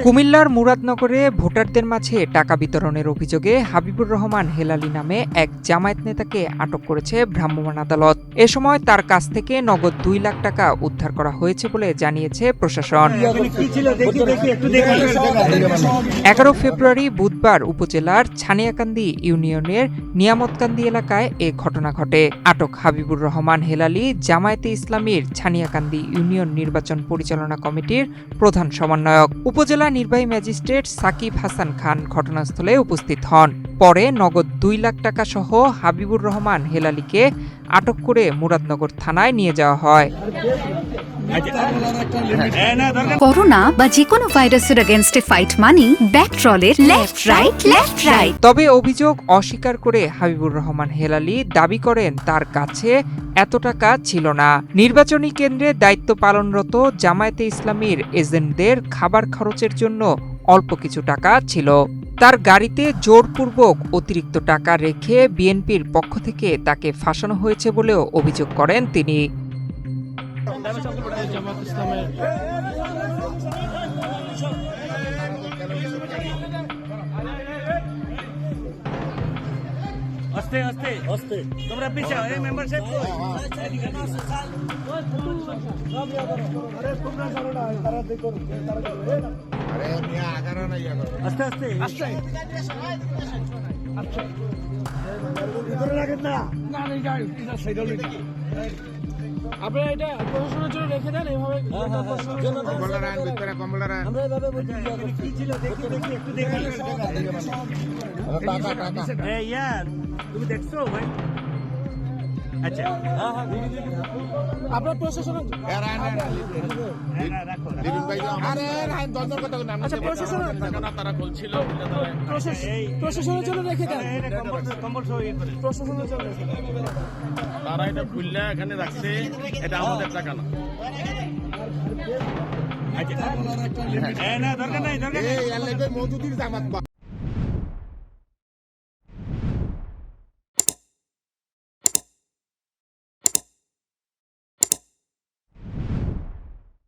কুমিল্লার মুরাদনগরে ভোটারদের মাঝে টাকা বিতরণের অভিযোগে হাবিবুর রহমান হেলালি নামে এক জামায়াত নেতাকে আটক করেছে ভ্রাম্যমাণ আদালত। এ সময় তার কাছ থেকে নগদ 2 লাখ টাকা উদ্ধার করা হয়েছে বলে জানিয়েছে প্রশাসন। 11 ফেব্রুয়ারি বুধবার উপজেলার ছানিয়াকান্দি ইউনিয়নের নিয়ামতকান্দি এলাকায় এ ঘটনা ঘটে। আটক হাবিবুর রহমান হেলালি জামায়াতে ইসলামীর ছানিয়াকান্দি ইউনিয়ন নির্বাচন পরিচালনা কমিটির প্রধান সমন্বয়ক। উপজেলা নির্বাহী ম্যাজিস্ট্রেট সাকিব হাসান খান ঘটনাস্থলে উপস্থিত হন। পরে নগদ 2 লাখ টাকা সহ হাবিবুর রহমান হেলালিকে আটক করে মুরাদনগর থানায় নিয়ে যাওয়া হয়। করোনা বা যে কোনো ভাইরাসের এগেইনস্টে ফাইট মানি ব্যাকট্রলের লেফট রাইট। তবে অভিযোগ অস্বীকার করে হাবিবুর রহমান হেলালি দাবি করেন তার কাছে এত টাকা ছিল না। নির্বাচনী কেন্দ্রে দায়িত্ব পালনরত জামায়াতে ইসলামীর এজেন্টদের খাবার খরচের জন্য অল্প কিছু টাকা ছিল। তার গাড়িতে জোরপূর্বক অতিরিক্ত টাকা রেখে বিএনপির পক্ষ থেকে তাকে ফাঁসানো হয়েছে বলেও অভিযোগ করেন তিনি। তোমরা পিছাও এই মেম্বারশিপ আপনারা এটা প্রশাসনের জন্য রেখে দেন এইভাবে তুমি দেখছো ভাই? আচ্ছা আপনার প্রশাসন প্রশাসনের জন্য রেখে দেন, প্রশাসনের জন্য তারা এটা খুললে এখানে রাখছে, এটা আমাদের টাকা না। আচ্ছা দরকার নাই